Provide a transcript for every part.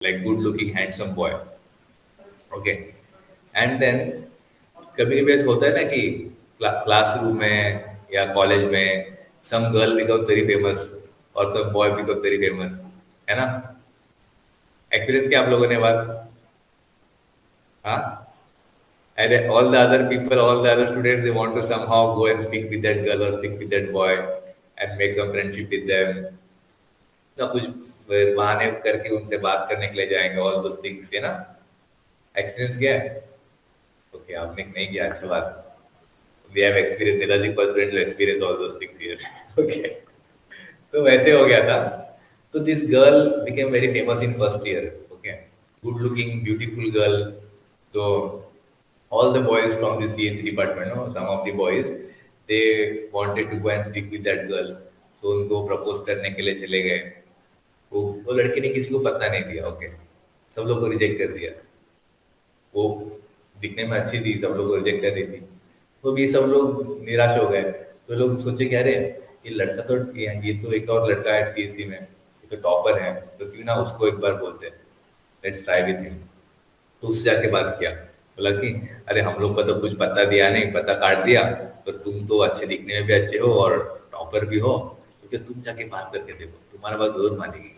like good looking handsome boy. Okay. And then कभी कभी ऐसा होता है ना कि क्लासरूम में या कॉलेज में some girl become very famous और some boy become very famous, है ना? एक्सपीरियंस किया आप लोगों ने बात? हाँ, and all the other people, all the other students, they want to somehow go and speak with that girl or speak with that boy and make some friendship with them. तो कुछ बहाने करके उनसे बात करने के लिए जाएंगे, all those things, है ना? एक्सपीरियंस किया है? ओके, आपने नहीं किया, अच्छा बात. We have experience, Niladji personally experience all those things here. Okay. तो वैसे हो गया था. तो this girl became very famous in first year. Okay. Good looking, beautiful girl. So all the boys from the CSC department, no, some of the boys, they wanted to go and speak with that girl. So उनको propose करने के लिए चले गए. वो लड़की ने किसी को पता नहीं दिया. ओके, सब लोग को रिजेक्ट कर दिया. वो दिखने में अच्छी थी, सब लोग को रिजेक्ट कर रही थी. तो भी सब लोग निराश हो गए. तो लोग सोचे क्या रे, ये लड़का तो ये तो एक और लड़का है सीएससी में, ये तो टॉपर है, तो क्यों ना उसको एक बार बोलते हैं, लेट्स ट्राई विथ हिम. तो उससे जाके बात किया. बोला कि अरे हम लोग का तो कुछ पता दिया नहीं, पता काट दिया, तो तुम तो अच्छे दिखने में भी अच्छे हो और टॉपर भी हो, तो क्या तुम जाके बात करके देखो, तुम्हारा बात जरूर मानेगी.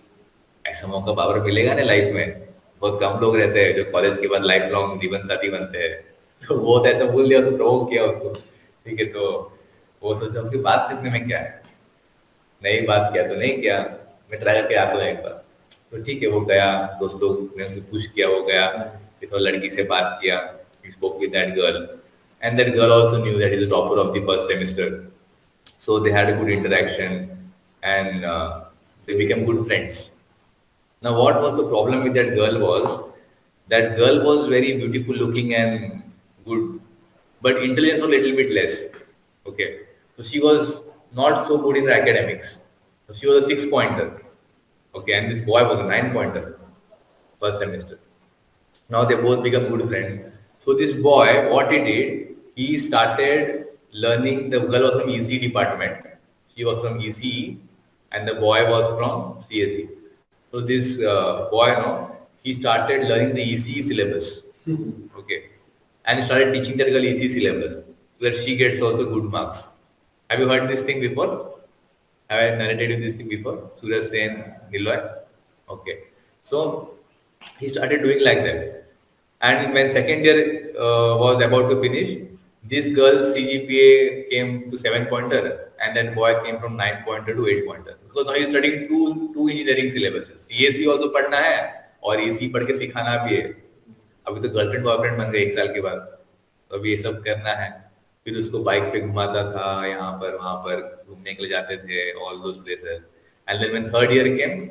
ऐसा मौका पावर मिलेगा ना लाइफ में. बहुत कम लोग रहते हैं जो कॉलेज के बाद लाइफ लॉन्ग जीवन साथी बनते हैं. तो बहुत ऐसा बोल दिया, तो प्रोवोक किया उसको. ठीक है, तो वो सोचा कि बात करने में क्या है, नहीं बात किया तो नहीं किया, मैं ट्राई करके आता हूँ एक बार. तो ठीक है, वो गया, दोस्तों ने उसे पुश किया, वो गया, फिर तो लड़की से बात किया. he spoke with that girl and that girl also knew that he is the topper of the first semester, so they had a good interaction and they became good friends. Now what was the problem with that girl was, that girl was very beautiful looking and good, but intelligence was a little bit less. Okay, so she was not so good in the academics, so she was a 6 pointer. Okay, and this boy was a 9 pointer first semester. Now they both become good friends. So this boy, what he did, he started learning. The girl was from EC department. She was from ECE, and the boy was from CSE. So this boy, no, he started learning the ECE syllabus. Okay, and he started teaching that girl ECE syllabus, so that she gets also good marks. Have you heard this thing before? Have I narrated you this thing before? Suraj Sen, Niloy? Okay. So he started doing like that. And when second year was about to finish, this girl's CGPA came to 7 pointer and that boy came from 9 pointer to 8 pointer. Because now he's studying two engineering syllabuses. CSE also पढ़ना है और EC पढ़ के सिखाना भी है. अभी तो गर्लफ्रेंड बॉयफ्रेंड बन गए 1 साल के बाद, तो अभी ये सब करना है. फिर उसको बाइक पे घुमाता था, यहाँ पर वहां पर घूमने के लिए जाते थे, all those places. And then when third year came,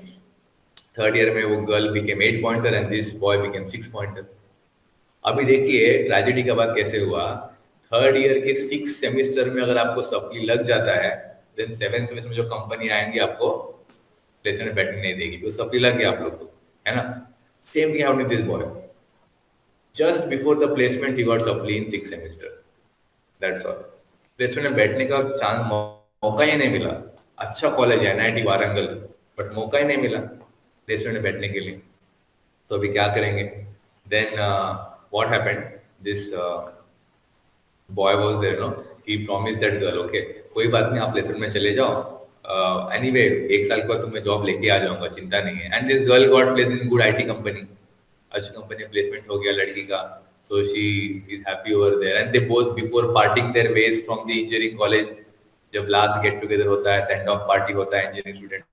third year में वो girl became 8 pointer and this boy became 6 pointer. अभी देखिए ट्रेजेडी का बात कैसे हुआ. थर्ड ईयर के 6 सेमेस्टर में अगर आपको सप्ली लग जाता है, देन 7 सेमेस्टर में जो कंपनी आएंगी आपको प्लेसमेंट में बैठने नहीं देगी, तो सप्ली लग गया आप लोग को, है ना. Same thing happened with this boy. Just before the placement he got supply in 6 semester. That's all. Placement में बैठने का चांस, मौका ही नहीं मिला. अच्छा कॉलेज है NIT वारंगल, बट मौका ही नहीं मिला प्लेसमेंट में बैठने के लिए. तो अभी क्या करेंगे. Then what happened, this boy was there, no, he promised that girl, okay, कोई बात नहीं, आप प्लेसमेंट में चले जाओ, anyway 1 साल के बाद तुम्हें जॉब लेके आ जाऊंगा, चिंता नहीं है. And this girl got place in good IT company. अच्छी कंपनी प्लेसमेंट हो गया लड़की का. So she is happy over there, and they both, before parting their ways from the engineering college, जब लास्ट गेट टुगेदर होता है, send off party होता है इंजीनियरिंग स्टूडेंट,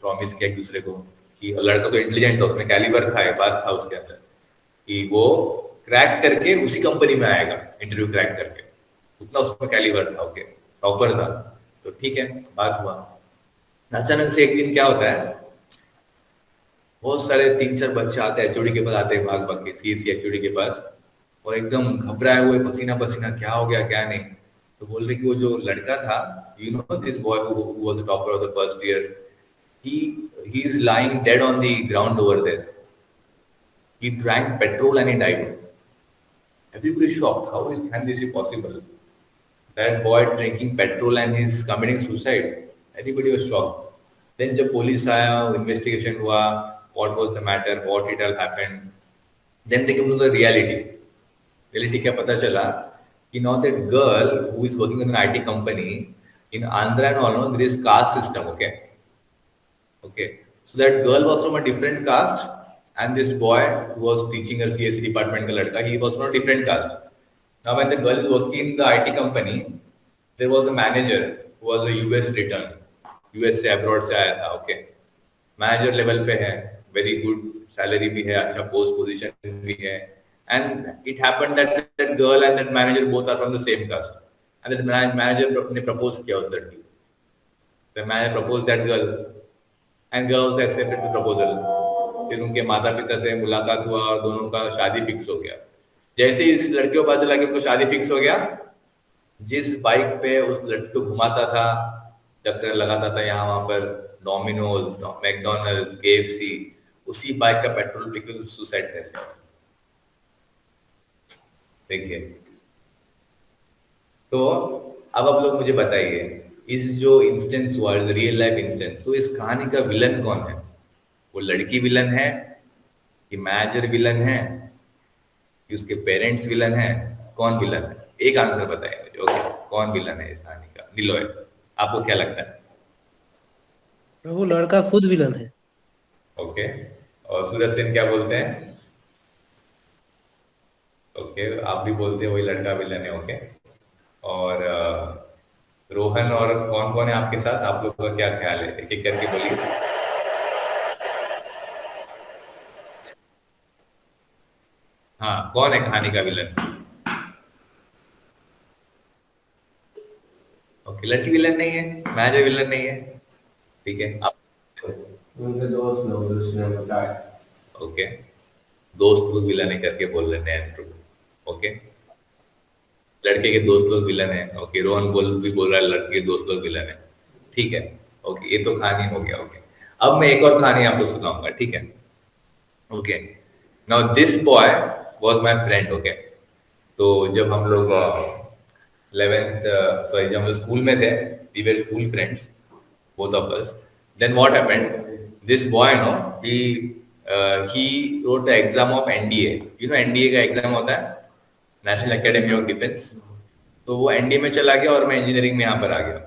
प्रॉमिस किया एक दूसरे को कि लड़का तो इंटेलिजेंट था, उसमें कैलिबर था, बात था उसके अंदर कि वो क्रैक करके उसी कंपनी में आएगा, इंटरव्यू क्रैक करके, उतना उसमें कैलिबर था. ओके, टॉपर था. तो ठीक है, बात हुआ. अचानक से एक दिन क्या होता है, बहुत सारे 3-4 बच्चे आते हैं HOD के पास, आते हैं भाग भाग के CSE HOD के पास, और एकदम घबराए हुए, पसीना पसीना, क्या हो गया क्या नहीं. तो बोल रहे कि वो जो लड़का था, you know this boy who was the topper of the first year, he is lying dead on the ground over there. He drank petrol and he died. Everybody is shocked. How can this be possible? That boy drinking petrol and he's committing suicide. Everybody was shocked. Then जब police आया, investigation हुआ, what was the matter, what it all happened, then they came to the reality. Reality क्या पता चला कि now that girl who is working in an IT company in Andhra and all, there is caste system, okay? Okay. So that girl was from a different caste, and this boy who was teaching her CSE department ka ladka, he was from a different caste. Now when the girl is working in the IT company, there was a manager who was a US return, US से abroad से आया था, okay. Manager level पे है, very good salary भी है, अच्छा post position भी है, and it happened that that girl and that manager both are from the same caste, and that manager ने propose किया उस लड़की को, the manager proposed that girl, and girls accepted the proposal. फिर उनके माता पिता से मुलाकात हुआ और दोनों का शादी फिक्स हो गया। जैसे ही इस लड़के को पता चला कि उनको शादी फिक्स हो गया, जिस बाइक पे उस लड़की को घुमाता था, चक्कर लगाता था यहाँ वहां पर, डोमिनोज, मैकडोनल्ड्स, केएफसी, उसी बाइक का पेट्रोल पी के सुसाइड कर लिया। देखिए, तो अब आप लोग मुझे बताइए, इस जो इंस्टेंस हुआ, रियल लाइफ इंस्टेंस, तो इस कहानी का विलन कौन है? वो लड़की विलन है कि मैनेजर विलन है कि उसके पेरेंट्स विलन है? कौन विलन है? एक आंसर बताइए मुझे। ओके, कौन विलन है इस कहानी का? निलोय, आपको क्या लगता है? प्रभु, लड़का खुद विलन है। ओके, और सूरज सेन क्या बोलते हैं? ओके, आप भी बोलते हैं वही लड़का विलन है। ओके, और रोहन और कौन कौन है आपके साथ? आप लोगों का क्या ख्याल है? एक एक करके बोलिए। हाँ, कौन है कहानी का विलन? ओके, लड़की विलन नहीं है, मैनेजर विलन नहीं है, ठीक है। आप उनके दोस्त लोग उसने बताया। ओके, दोस्त लोग विलन है करके बोल रहे हैं। ओके, लड़के के दोस्त लोग विलन है। ओके, रोहन भी बोल रहा है लड़के के दोस्त लोग विलन है, ठीक है। ओके, ये तो कहानी हो गया। ओके, अब मैं एक और कहानी आपको सुनाऊंगा, ठीक है। Okay, now this boy was my friend. Okay, तो जब हम लोग 11th सॉरी जब हम लोग स्कूल में थे, we were school friends both of us. Then what happened? This boy, no, he wrote the exam of NDA. You know NDA का एग्जाम होता है, नेशनल एकेडमी ऑफ डिफेंस। तो वो एनडीए में चला गया और मैं इंजीनियरिंग में यहाँ पर आ गया।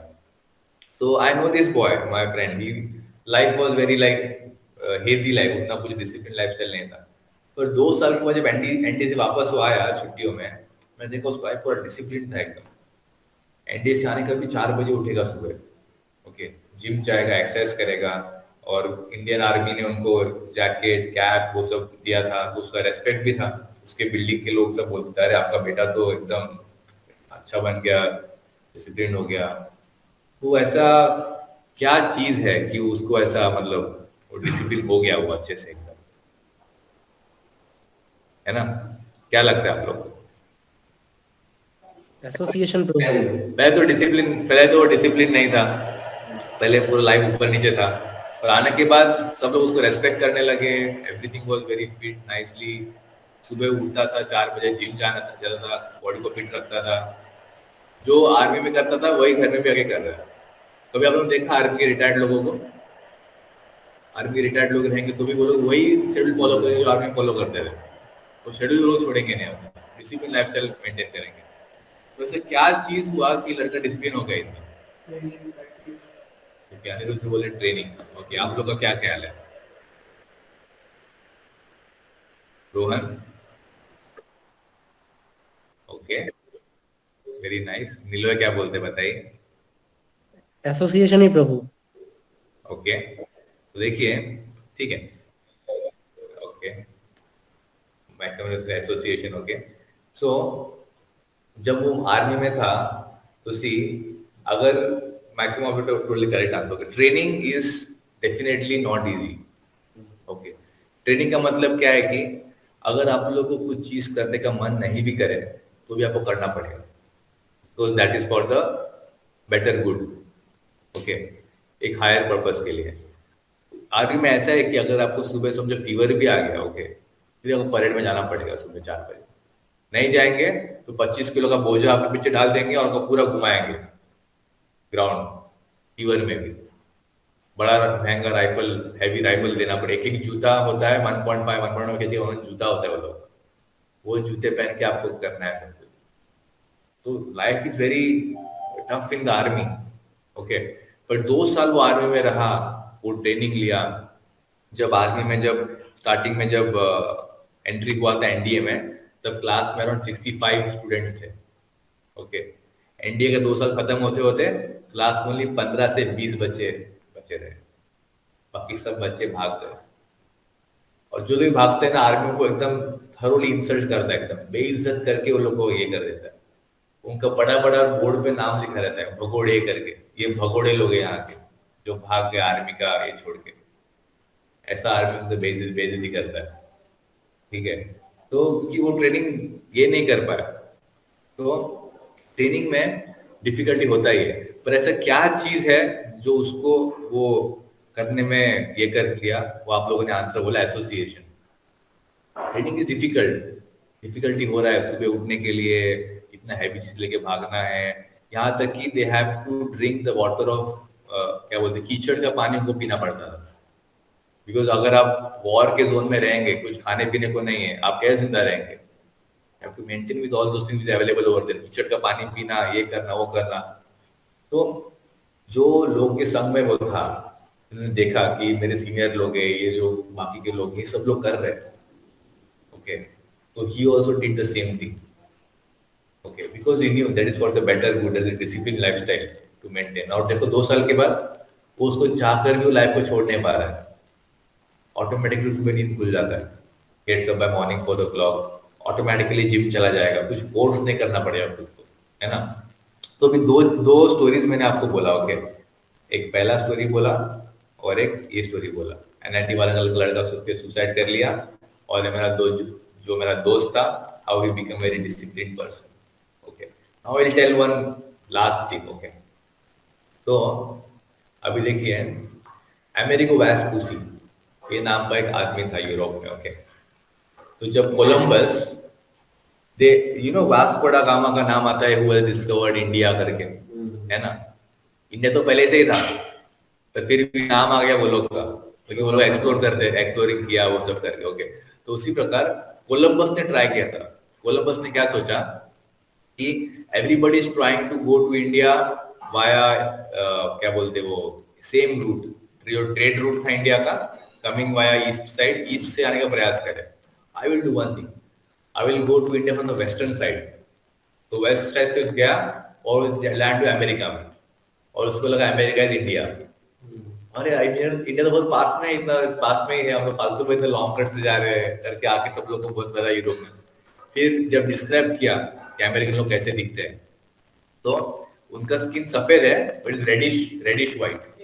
तो I know this boy, my friend, he life was very like hazy life, उतना कुछ डिसिप्लिन लाइफस्टाइल नहीं था। पर 2 साल के बाद जब एनडीए से वापस वो आया छुट्टियों में, मैं देखा उसका लाइफ पूरा डिसिप्लिन था एकदम। एनडीए से आने का भी 4 बजे उठेगा सुबह, ओके, जिम जाएगा, एक्सरसाइज करेगा, और इंडियन आर्मी ने उनको जैकेट, कैप वो सब दिया था, तो उसका रेस्पेक्ट भी था। उसके बिल्डिंग के लोग सब बोलते अरे आपका बेटा तो एकदम अच्छा बन गया, डिसिप्लिन हो गया। तो ऐसा क्या चीज है कि उसको ऐसा मतलब वो डिसिप्लिन हो गया वो अच्छे से एकदम, है ना? क्या लगता है आप लोग को? एसोसिएशन प्रभु। पहले तो डिसिप्लिन नहीं था, पहले पूरा लाइफ ऊपर नीचे था, और आने के बाद सब लोग उसको रेस्पेक्ट करने लगे। Everything was very fit, nicely. सुबह उठता था 4 बजे, जिम जाता था, बॉडी को फिट रखता था। जो आर्मी में करता था वही घर में भी आगे कर रहा है। कभी आप लोगों ने देखा आर्मी के रिटायर्ड लोगों को? आर्मी के रिटायर्ड लोग रहेंगे तो भी वो लोग वही शेड्यूल फॉलो करेंगे जो आर्मी फॉलो करते थे। तो शेड्यूल लोग छोड़ेंगे नहीं, अपना डिसिप्लिन लाइफस्टाइल मेंटेन करेंगे। तो ऐसे क्या चीज हुआ कि लड़का डिसिप्लिन हो गया इतना? तो अनिरुद्ध बोले ट्रेनिंग। ओके, आप लोग का क्या ख्याल है? Rohan? Okay, very nice. Neelo क्या बोलते बताइए? एसोसिएशन ही प्रभु। ओके, तो देखिए, ठीक है, ओके, मैक्सिमम एसोसिएशन। ओके, सो जब वो आर्मी में था तो सी, अगर maximum of it totally correct answer, training is definitely not easy. Okay, training का मतलब क्या है कि अगर आप लोगों को कुछ चीज करने का मन नहीं भी करे तो भी आपको करना पड़ेगा, तो that is for the better good. Okay, एक हायर पर्पस के लिए। आर्मी में ऐसा है कि अगर आपको सुबह समझो फीवर भी आ गया, ओके, फिर आपको परेड में जाना पड़ेगा सुबह 4 बजे। नहीं जाएंगे तो 25 किलो का बोझा आपके पीछे डाल देंगे और आपको पूरा घुमाएंगे ग्राउंड, फीवर में भी। बड़ा महंगा राइफल, हैवी राइफल देना पड़े। एक एक जूता होता है 1.5 1.5 के जूता होता है वो लोग, वो जूते पहन के आपको करना है सब कुछ। तो life is very tough in the army. Okay, पर 2 साल वो आर्मी में रहा, वो ट्रेनिंग लिया। जब आर्मी में जब स्टार्टिंग में जब एंट्री हुआ था एनडीए में, तब क्लास में अराउंड 65 स्टूडेंट्स थे। ओके, एनडीए के 2 साल खत्म होते होते क्लास में ओनली 15 से 20 बच्चे बचे रहे, बाकी सब बच्चे भाग गए। और जो लोग भागते हैं ना, आर्मी को एकदम थरोली इंसल्ट करता है, एकदम बेइज्जत करके वो लोग को ये कर देता है। उनका बड़ा बड़ा बोर्ड पे नाम लिखा रहता है भगोड़े करके, ये भगोड़े लोग हैं यहाँ के जो भाग गए आर्मी का ये छोड़ के। ऐसा आर्मी उनसे बेइज्जती करता है, ठीक है। तो कि वो ट्रेनिंग ये नहीं कर पाया, तो ट्रेनिंग में डिफिकल्टी होता ही है। पर ऐसा क्या चीज है जो उसको वो करने में ये कर लिया, वो आप लोगों ने आंसर बोला एसोसिएशन। ट्रेनिंग इज डिफिकल्टी हो रहा है, सुबह उठने के लिए इतना हैवी चीज लेके भागना है, यहाँ तक कि they have to drink the water of क्या बोलते हैं, कीचड़ का पानी उनको पीना पड़ता था। बिकॉज अगर आप वॉर के जोन में रहेंगे, कुछ खाने पीने को नहीं है, आप कैसे जिंदा रहेंगे? have to maintain with all those things available over there, कीचड़ का पानी पीना, ये करना वो करना। तो जो लोग के संग में वो था, उन्होंने देखा कि मेरे सीनियर लोग हैं, ये जो बाकी के लोग, ये सब लोग कर रहे हैं। ओके, तो he also did the same thing. Okay, because he knew that is for the better good as a disciplined lifestyle to maintain. और देखो 2 साल के बाद वो उसको चाह कर भी वो लाइफ को छोड़ नहीं पा रहा है। ऑटोमेटिकली सुबह नींद खुल जाता है, gets up by morning 4 o'clock, automatically gym चला जाएगा, कुछ फोर्स नहीं करना पड़ेगा खुद को, है ना। तो अभी दो स्टोरीज मैंने आपको बोला। ओके, एक पहला स्टोरी बोला और एक ये स्टोरी बोला। एनआईटी वाला लड़का सुसाइड कर लिया, और जो मेरा दोस्त था, how he become very disciplined person. Okay, now I will tell one last thing. Okay, तो अभी देखिए, अमेरिको वेस्पुसी ये नाम का एक आदमी था यूरोप में। ओके, तो जब कोलंबस वास्को डा गामा का नाम आता है, हुआ डिस्कवर्ड इंडिया करके, है ना। इंडिया तो पहले से ही था, तो फिर भी नाम आ गया वो लोग का, क्योंकि वो लोग एक्सप्लोरिंग किया वो सब करके। ओके, तो उसी प्रकार कोलंबस ने ट्राई किया था। कोलंबस ने क्या सोचा कि everybody is trying to go to India via क्या बोलते वो सेम रूट, जो ट्रेड रूट था इंडिया का, coming via east side, east से आने का प्रयास करे। I will do one thing, I will go to India from the western side. तो वेस्ट साइड से गया और लैंड टू अमेरिका में, और उसको लगा अमेरिका इज इंडिया। अरे इंडिया तो बहुत पास में, इतना पास में ही है, हम लोग फालतू में इतने लॉन्ग कट से जा रहे हैं करके आके सब लोग को बहुत बड़ा यूरोप में। फिर जब डिस्क्राइब किया कि अमेरिकन लोग कैसे दिखते हैं, तो उनका स्किन सफेद है but is reddish white.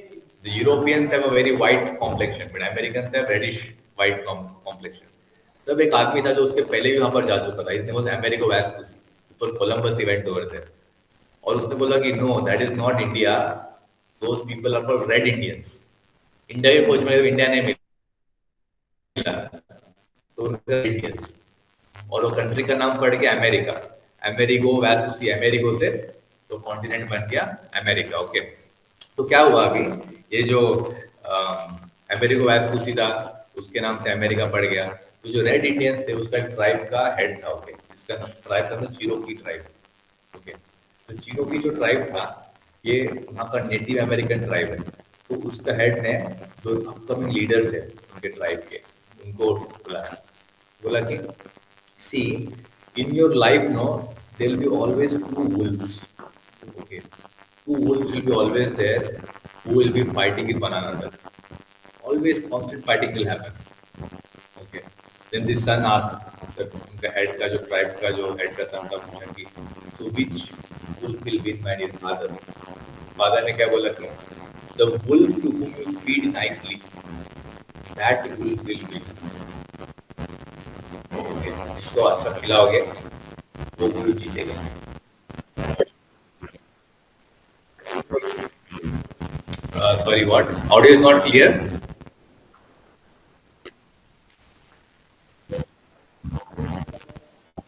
The Europeans have a very white complexion, but Americans have reddish white complexion. तब एक आदमी था जो उसके पहले भी वहां पर जा चुका था, इसने बोला अमेरिको वेस्पुसी, ऊपर कोलंबस इवेंट ओवर थे, और उसने बोला कि no that is not India, those people are called red Indians. India की खोज में इंडिया नहीं मिला, तो उनका इंडियंस, और वो कंट्री का नाम पड़ गया अमेरिका। अमेरिको वेस्पुसी, अमेरिको से तो कॉन्टिनेंट बन गया अमेरिका। ओके, तो क्या हुआ अभी, ये जो अमेरिको वेस्पुसी था उसके नाम से अमेरिका पड़ गया। तो जो रेड इंडियंस थे उसका एक ट्राइब का हेड था। ओके, इसका ट्राइब था चिरोकी ट्राइब। ओके, तो चिरोकी जो ट्राइब था ये वहाँ का नेटिव अमेरिकन ट्राइब है। तो उसका हेड ने जो अपकमिंग लीडर्स है उनके ट्राइब के, उनको बोला कि see in your life no there will be always two wolves. Okay, two wolves will be always there who will be fighting with one another. Always constant fighting will happen. Okay. Then the son asked the head का जो tribe का जो head का son था, पूछा कि so which wolf will win by his father? Father ने क्या बोला कि the wolf to whom you feed nicely, that wolf will win. Okay. जिसको अच्छा खिलाओगे वो wolf जीतेगा। Sorry, what? Audio is not clear.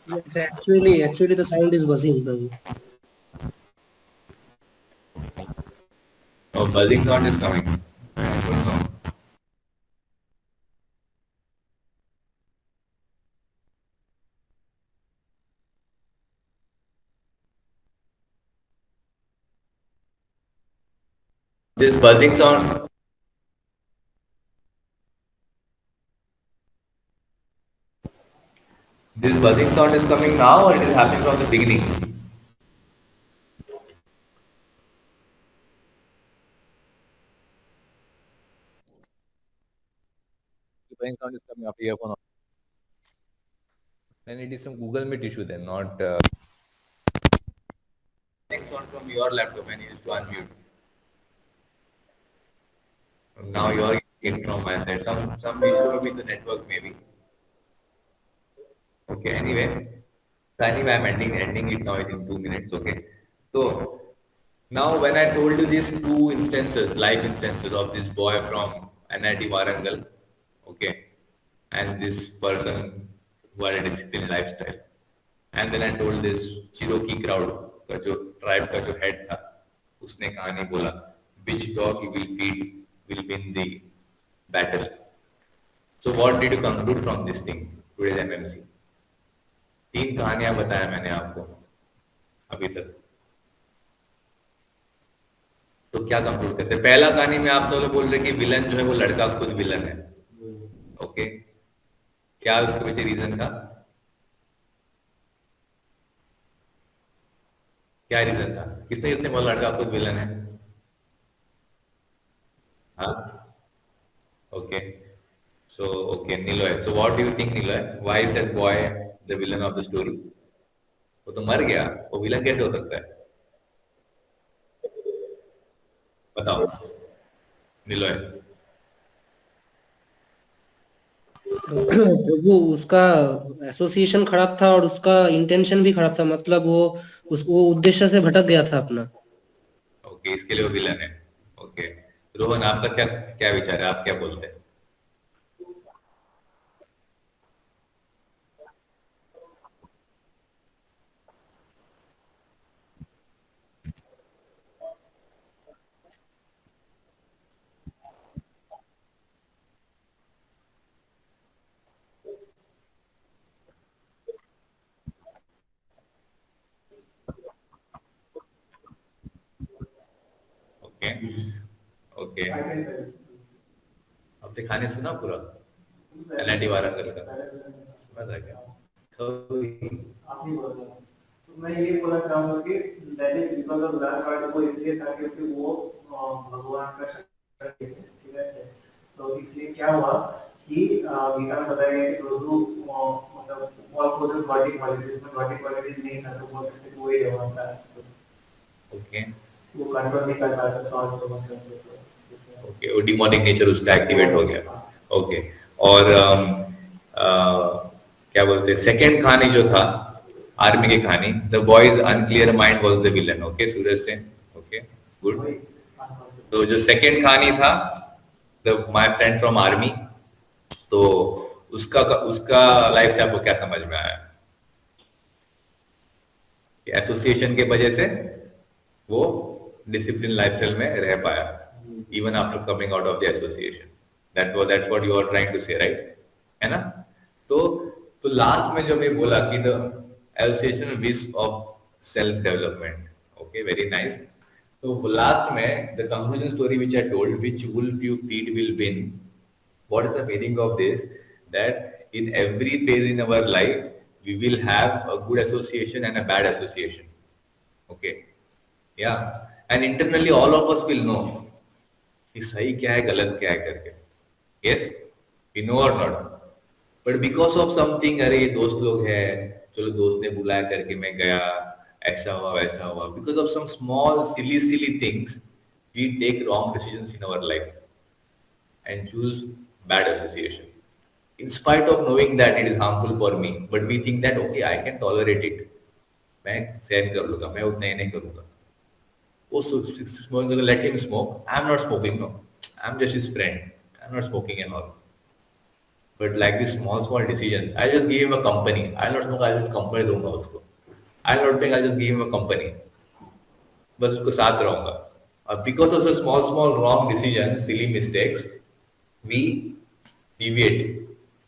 Yes, actually the sound is buzzing, Prabhu. Oh, buzzing sound is coming. This buzzing sound. This buzzing sound is coming now, or it is happening from the beginning? The buzzing sound is coming after earphone. Then it is some Google Meet issue. Then not. Buzzing sound from your laptop when you used to unmute. Now you are getting from my side. Some issue with the network maybe. Okay. Anyway. So anyway, I'm ending it now in 2 minutes. Okay. So now when I told you these two instances, live instances of this boy from NIT Warangal, okay, and this person who had a disciplined lifestyle, and then I told this Cherokee crowd का जो tribe का जो head था, उसने कहानी बोला, which dog you will feed will win the battle. So what did you conclude from this thing today's MMC? 3 कहानियां बताया मैंने आपको अभी तक. तो क्या कंक्लूड करते हैं? पहला कहानी में आप सब लोग बोल रहे कि विलन जो है वो लड़का खुद विलन है. ओके, क्या उसके पीछे रीजन था? क्या रीजन था? किसने बोला लड़का खुद विलन है? हाँ, okay. So okay, Niloy. So what do you think Niloy? Why is that boy the villain of the story? वो तो मर गया, वो विलन कैसे हो सकता है? बताओ निलॉय. वो उसका एसोसिएशन खराब था और उसका इंटेंशन भी खराब था. मतलब वो उद्देश्य से भटक गया था अपना. ओके, इसके लिए वो विलन है. ओके, रोहन आपका क्या क्या विचार है? आप क्या बोलते हैं? ओके ओके, आपने कहानी सुना पूरा एनआईटी वारंगल का? सुना था क्या? तो आप ही बोल रहे हो. तो मैं ये बोलना चाहूंगा कि that is because of last ward को इसलिए था क्योंकि वो भगवान का शक्ति है. ठीक है, तो इसलिए क्या हुआ कि गीता में बताया गया कि दोस्तों मतलब ऑल पोजेस बॉडी क्वालिटीज में बॉडी क्वालिटीज नहीं था तो बोल सकते कि वो ही भगवान था. ओके वो कंट्रोल नहीं कर पाता थॉट्स को मतलब. ओके, वो डिमोनिक नेचर उसका एक्टिवेट हो गया. ओके, और क्या बोलते हैं, सेकेंड कहानी जो था आर्मी की कहानी, the boys unclear mind was the villain. Okay, Suraj से. Okay, good. तो जो सेकेंड कहानी था the my friend from army, तो उसका लाइफ से आपको क्या समझ में आया? एसोसिएशन के वजह से वो डिसिप्लिन लाइफस्टाइल में रह पाया even after coming out of the association. That's what you are trying to say, right? है ना? तो लास्ट में जो मैं बोला कि the association wish of self development. Okay, very nice. तो लास्ट में the conclusion story which I told, which wolf you feed will win. What is the meaning of this? That in every phase in our life we will have a good association and a bad association. Okay, yeah, and internally all of us will know कि सही क्या है गलत क्या है करके. Yes, we know और not, but because of something, अरे ये दोस्त लोग हैं, चलो दोस्त ने बुलाया करके मैं गया, ऐसा हुआ वैसा हुआ, because of some small silly things we take wrong decisions in our life and choose bad association in spite of knowing that it is harmful for me, but we think that okay I can tolerate it, मैं सहन कर लूंगा, मैं उतना ही नहीं करूंगा. Let him smoke. I'm not smoking, no. I'm just his friend. I'm not smoking and all. But like these small decisions, I just give him a company. I'll not smoke, I'll just company दूंगा उसको. I'll not drink, I'll just give him a company. बस उसको साथ रहूंगा. Because of the small wrong decisions, silly mistakes, we deviate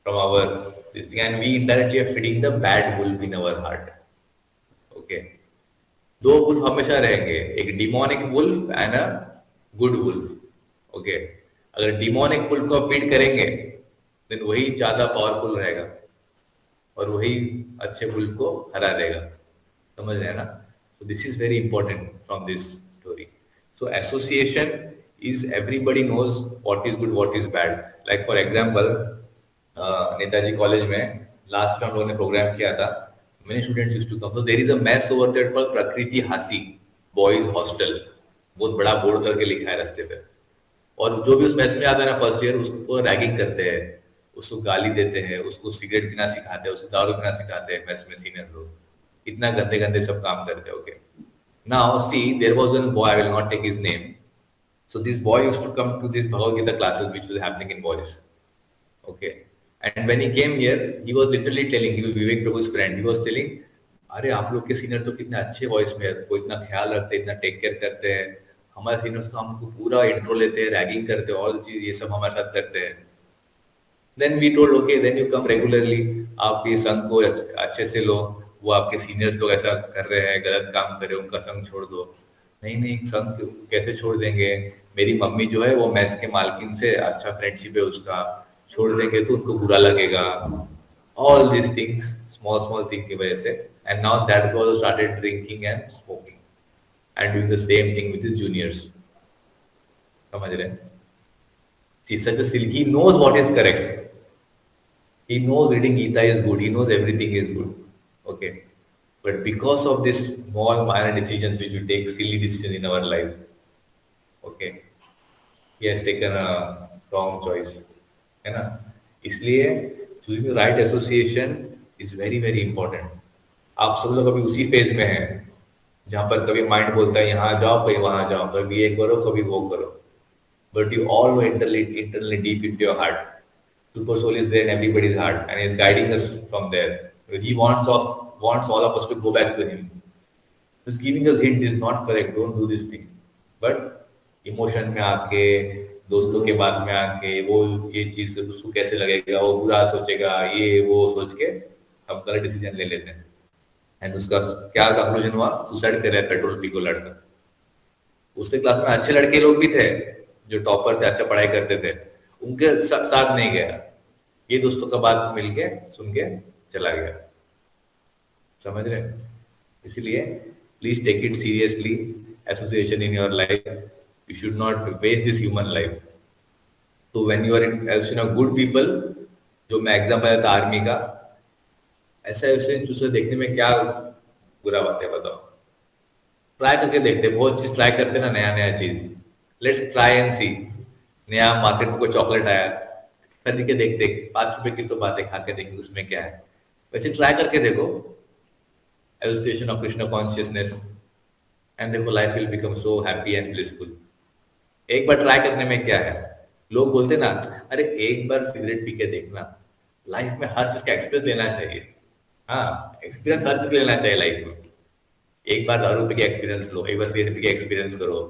from our this thing, and we indirectly are feeding the bad wolf in our heart. Okay. 2 wolf हमेशा रहेंगे, एक demonic wolf and a good wolf. Okay, अगर demonic wolf को feed करेंगे then वही ज्यादा powerful रहेगा और वही अच्छे वुल्फ को हरा देगा। समझ रहे हैं ना? So this is very important from this story. So association is everybody knows what is good, what is bad. Like for example, Netaji college में लास्ट टाइम लोगों ने प्रोग्राम किया था. Many students used to come. So there is a mess over there called प्रकृति हासी boys hostel. बहुत बड़ा board करके लिखा है रास्ते पे. और जो भी उस मैस में आता है ना फर्स्ट ईयर, उसको रैगिंग करते हैं, उसको गाली देते हैं, उसको सिगरेट पीना सिखाते हैं, उसको दारू पीना सिखाते हैं मैस में सीनियर लोग. इतना गंदे गंदे सब काम करते हैं. Okay, now see there was one boy, I will not take his name. So this boy used to come to this Bhagavad Gita classes which was happening in boys. Okay, and when he came here, he was literally telling, he was Vivek Prabhu's friend, he was telling, अरे आप लोग के senior तो कितने अच्छे voice में है, वो इतना ख्याल रखते हैं, इतना टेक केयर करते हैं. हमारे सीनियर्स तो हमको पूरा इंट्रो लेते हैं, रैगिंग करते हैं, ऑल चीज ये सब हमारे साथ करते हैं. Then we told okay, then you come regularly, आप ये संघ को अच्छे से लो. वो आपके सीनियर्स लोग ऐसा कर रहे हैं, गलत काम कर रहे हैं, उनका संघ छोड़ दो. नहीं नहीं, संघ कैसे छोड़ देंगे? मेरी मम्मी जो है वो मैस के मालकिन से अच्छा फ्रेंडशिप है उसका, छोड़ देंगे तो उनको बुरा लगेगा. All this things, small small thing की वजह से. And now that boy started drinking and smoking and doing the same thing with his juniors. समझ रहे हैं? See, such a silly, he knows what is correct. He knows reading Gita is good. He knows everything is good. Okay. But because of this small minor decisions which we take, silly decisions in our life, okay, he has taken a wrong choice. है ना? इसलिए choosing the right association is very very important. आप सब लोग अभी उसी phase में हैं जहाँ पर कभी माइंड बोलता है यहाँ जाओ, कभी वहाँ जाओ, कभी ये करो, कभी वो करो. But you all know internally deep into your heart, Super Soul is there in everybody's heart and is guiding us from there. He wants all of us to go back to him. He's giving us hint, this is not correct, don't do this thing. But emotion में आके, दोस्तों के बात में आके, वो ये चीज उसको कैसे लगेगा, वो बुरा सोचेगा, ये वो सोच के हम गलत डिसीजन ले लेते हैं. एंड उसका क्या कंक्लूजन हुआ? सुसाइड कर रहा है पेट्रोल पी को लड़का. उसके क्लास में अच्छे लड़के लोग भी थे जो टॉपर थे, अच्छा पढ़ाई करते थे, उनके साथ नहीं गया. ये दोस्तों का बात मिल के सुन के चला गया. समझ रहे? इसलिए please take it seriously. Association in your life, you should not waste this human life. तो when you are in association of good people, जो मैं एग्जाम्पल आया था आर्मी का, ऐसा एसोसिएशन देखने में क्या बुरा बात है बताओ? ट्राई करके देखते, बहुत चीज ट्राई करते ना, नया नया चीज. लेट्स ट्राई एंड सी. नया मार्केट में कोई चॉकलेट आया, खरीद के देखते, 5 रुपए की तो बात है, खा के देखिए उसमें क्या है. वैसे ट्राई करके देखो association of Krishna consciousness and देखो life will become so happy and blissful. एक बार ट्राई करने में क्या है? लोग बोलते ना, अरे एक बार सिगरेट पी के देखना. लाइफ में हर चीज का एक्सपीरियंस लेना चाहिए. हाँ, एक्सपीरियंस हर चीज लेना चाहिए लाइफ में. एक बार दारू पी के एक्सपीरियंस लो, एक बार सिगरेट पी के एक्सपीरियंस करो,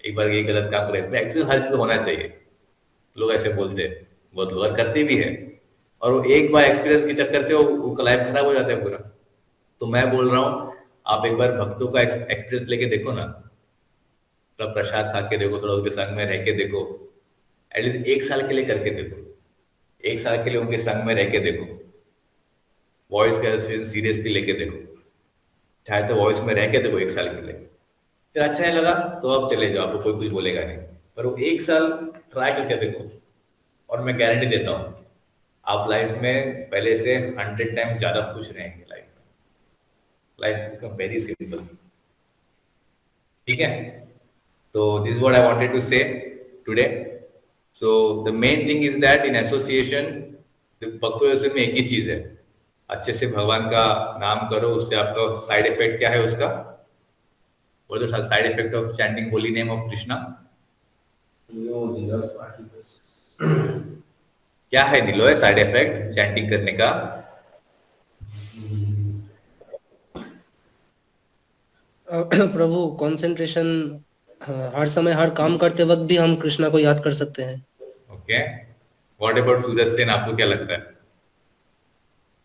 एक बार ये गलत काम करे. एक्सपीरियंस हर चीज होना चाहिए. लोग ऐसे बोलते हैं, बहुत लोग करते भी है, और वो एक बार एक्सपीरियंस के चक्कर से वो लाइफ खराब हो जाता है पूरा. तो मैं बोल रहा हूँ, आप एक बार भक्तों का एक्सपीरियंस लेके देखो ना, थोड़ा प्रसाद खा के देखो, थोड़ा उनके संग में रह के देखो, एटलीस्ट 1 साल के लिए करके देखो. 1 साल के लिए उनके संग में रह के देखो, वॉइस का एक्सपीरियंस सीरियसली लेके देखो, चाहे तो वॉइस में रह के देखो 1 साल के लिए. फिर अच्छा नहीं लगा तो आप चले जाओ, आपको कोई कुछ बोलेगा नहीं. पर वो 1 साल ट्राई करके देखो, और मैं गारंटी देता हूँ आप लाइफ में पहले से 100 टाइम्स ज्यादा खुश रहेंगे. Life become very simple. ठीक है? तो this what I wanted to say today. So the main thing is that in association, भक्तों में एक ही चीज है, अच्छे से भगवान का नाम करो. उससे आपका साइड इफेक्ट क्या है उसका? What is the side effect of chanting holy name of Krishna? क्या है नीलो साइड इफेक्ट चैंटिंग करने का? प्रभु कंसंट्रेशन, हर समय हर काम करते वक्त भी हम कृष्णा को याद कर सकते हैं. ओके, व्हाट अबाउट सूरज सेन, आपको क्या लगता है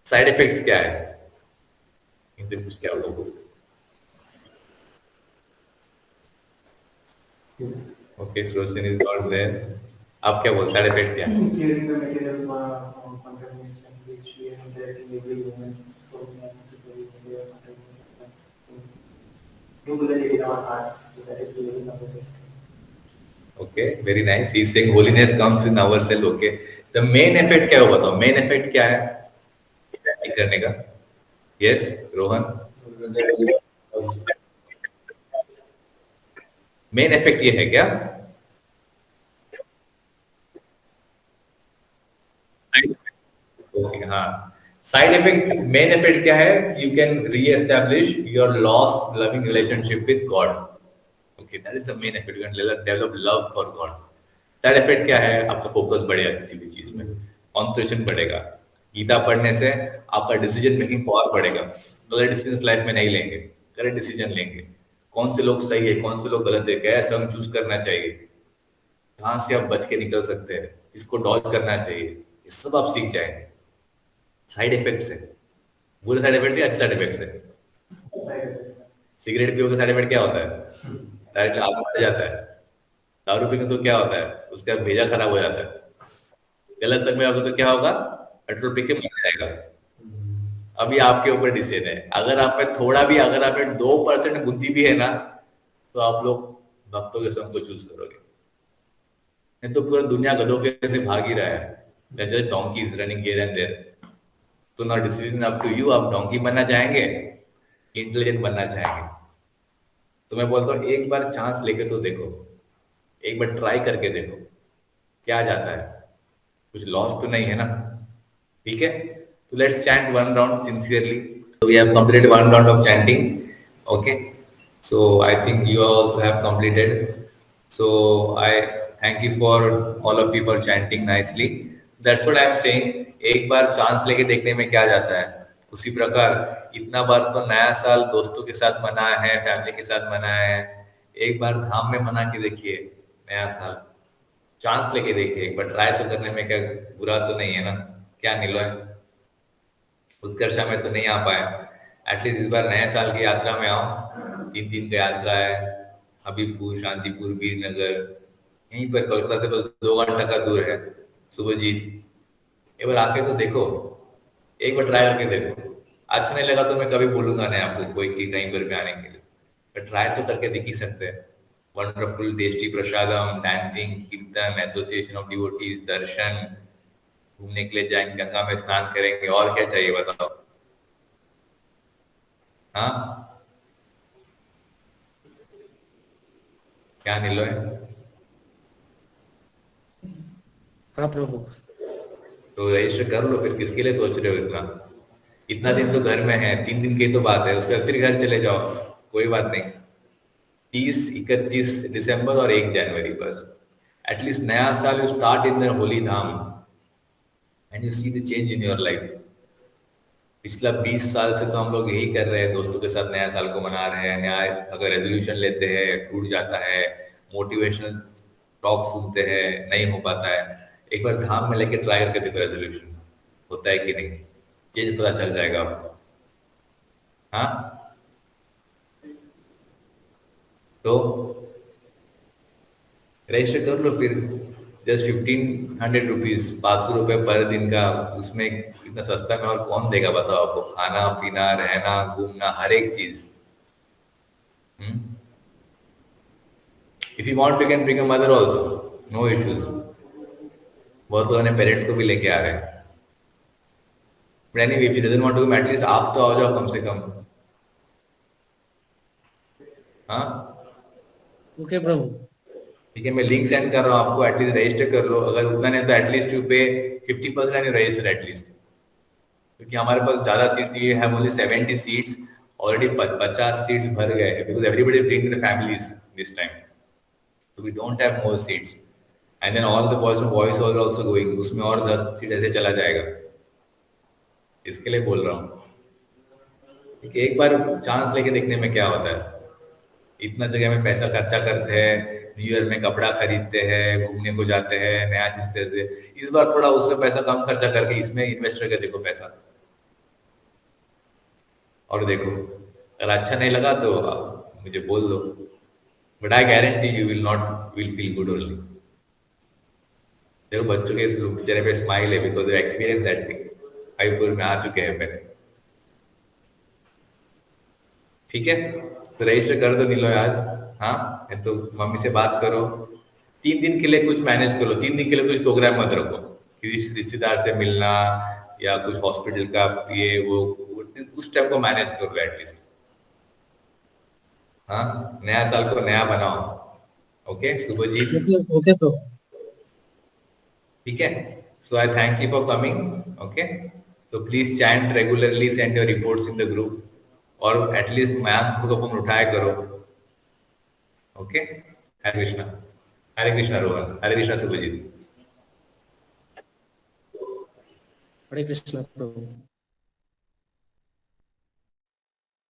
साइड इफेक्ट्स क्या है? इनसे कुछ क्या लोगों ओके, फ्लोरोसेन इज नॉट देयर। आप क्या बोलते हैं, साइड इफेक्ट क्या है? Clearing the material contamination which we have there in every human, so necessary material contamination regularly in our hearts. So that is the living of it. Okay, very nice. He saying holiness comes in ourself. Okay, the main effect क्या होगा? तो main effect क्या है ठीक करने का? Yes, Rohan. Main effect ये है क्या? ओके, हाँ। साइड इफेक्ट, मेन इफेक्ट क्या है? You can reestablish your lost loving relationship with God. Okay, that is the main effect. You can develop love for God. Side effect क्या है? आपका focus बढ़ेगा किसी भी चीज में, कॉन्सेंट्रेशन बढ़ेगा। गीता पढ़ने से आपका डिसीजन मेकिंग पावर बढ़ेगा। गलत डिसीजन लाइफ में नहीं लेंगे, करेक्ट डिसीजन लेंगे। कौन से लोग सही है, कौन से लोग गलत है, कैसे हम चूज करना चाहिए, कहाँ से आप बच के निकल सकते हैं, इसको डॉज करना चाहिए, ये सब आप सीख जाएंगे। साइड इफेक्ट से, बुरे साइड इफेक्ट से अच्छे साइड इफेक्ट से। सिगरेट पियोगे साइड इफेक्ट क्या होता है? डायरेक्ट आग बढ़ जाता है। दारू पीने तो क्या होता है? उसका भेजा खराब हो जाता है। गलत संग में आपको तो क्या होगा? पेट्रोल पी के मर जाएगा। अभी आपके ऊपर डिसीजन है। अगर आप में थोड़ा भी, अगर आप में 2% बुद्धि भी है ना, तो आप लोग भक्तों के संग को चूज करोगे। नहीं तो पूरा दुनिया गधों के से भाग ही रहा है। Just donkeys running here and there. तो ना डिसीजन अप टू यू, आप डोंकी बनना चाहेंगे, इंटेलिजेंट बनना चाहेंगे। तो मैं बोलता हूँ एक बार चांस लेके तो देखो, एक बार ट्राई करके देखो क्या जाता है। कुछ लॉस तो नहीं है ना? ठीक है, तो let's chant one round sincerely. So we have completed one round of chanting. Okay, so I think you also have completed. So I thank you for all of you for chanting nicely. That's what I am saying. एक बार chance लेके देखने में क्या जाता है। उसी प्रकार इतना बार तो नया साल दोस्तों के साथ मनाया है, फैमिली के साथ मनाया है। एक बार धाम में मना के देखिए नया साल, चांस लेके देखिए एक बार। ट्राई तो करने में क्या बुरा तो नहीं है ना? क्या नीलो है? उत्कर्षा में तो नहीं आ पाए, एटलीस्ट इस बार नए साल की यात्रा में आओ। 3 दिन की यात्रा है, हबीबपुर, शांतिपुर, वीरनगर, यहीं पर कोलकाता से बस 2 घंटा का दूर है। सुभजीत, एक बार आके तो देखो, एक बार ट्राई करके देखो। अच्छा नहीं लगा तो मैं कभी बोलूंगा नहीं आपको कोई कि कहीं पर भी आने के लिए, पर ट्राई तो करके देख ही सकते हैं। वंडरफुल टेस्टी प्रसादम, डांसिंग, कीर्तन, एसोसिएशन ऑफ डिवोटीज, दर्शन, घूमने के लिए जाएंगे, गंगा में स्नान करेंगे, और क्या चाहिए बताओ? हाँ, क्या नीलो है? हाँ प्रभु। तो रजिस्टर कर लो फिर, किसके लिए सोच रहे हो इतना? इतना दिन तो घर में है, 3 दिन की तो बात है, उसके बाद फिर घर चले जाओ, कोई बात नहीं। 30, 31 दिसंबर और 1 जनवरी बस। एटलीस्ट नया साल you start in the Holi Dham and you see the change in your life. पिछला 20 साल से तो हम लोग यही कर रहे हैं, दोस्तों के साथ नया साल को मना रहे हैं। नया अगर रेजोल्यूशन लेते हैं टूट जाता है, मोटिवेशनल टॉक सुनते हैं नहीं हो पाता है। एक बार धाम में लेके ट्राई करके देखो, रेजोल्यूशन होता है कि नहीं, चेंज पता चल जाएगा आपको। हाँ, तो रजिस्टर कर लो फिर। जस्ट 1500 रुपीज, 500 रुपये पर दिन का। उसमें इतना सस्ता में और कौन देगा बताओ आपको? खाना पीना, रहना, घूमना, हर एक चीज। If you want you can bring a mother also, no issues. बहुत लोग अपने पेरेंट्स को भी लेके आ रहे हैं। But anyway, if you doesn't want to come, at least आप तो आ जाओ कम से कम। हाँ, ओके प्रभु। ठीक है, मैं लिंक सेंड कर रहा हूँ आपको, एटलीस्ट रजिस्टर कर लो। अगर उतना नहीं तो एटलीस्ट यू पे 50% एंड रजिस्टर एटलीस्ट, क्योंकि हमारे पास ज्यादा सीट नहीं है। ओनली 70 सीट्स, ऑलरेडी 50 सीट्स भर गए हैं, because everybody bring the families this time, so we don't have more seats, and then all the boys from boys are also going, उसमें और 10 सीट ऐसे चला जाएगा। इसके लिए बोल रहा हूँ कि एक बार चांस लेके देखने में क्या होता है। इतना जगह में पैसा खर्चा करते हैं, न्यू ईयर में कपड़ा खरीदते हैं, घूमने को जाते हैं, नया चीज करते हैं। इस बार थोड़ा उसमें पैसा कम खर्चा करके इसमें इन्वेस्ट करके देखो पैसा, और देखो। अगर अच्छा नहीं लगा तो आप मुझे बोल दो, but I guarantee you will feel good only. देखो बच्चों के चेहरे पे स्माइल है because they experience that thing. हाईपुर में आ चुके हैं पहले। ठीक है, तो रजिस्टर कर दो नीलो आज। हाँ, तो मम्मी से बात करो, 3 दिन के लिए कुछ मैनेज कर लो, 3 दिन के लिए कुछ प्रोग्राम मत रखो, किसी रिश्तेदार से मिलना या कुछ हॉस्पिटल का ये वो उस टाइप को मैनेज करो एटलीस्ट। हाँ, नया साल को नया बनाओ। Okay Shubhajit, okay bro. ठीक है, so I thank you for coming. Okay, so please chant regularly, send your reports in the group, और एटलीस्ट मैम को फोन उठाया करो। ओके, हरे कृष्णा रोहन, हरे कृष्णा शुभजीत। हरे कृष्णा प्रभु।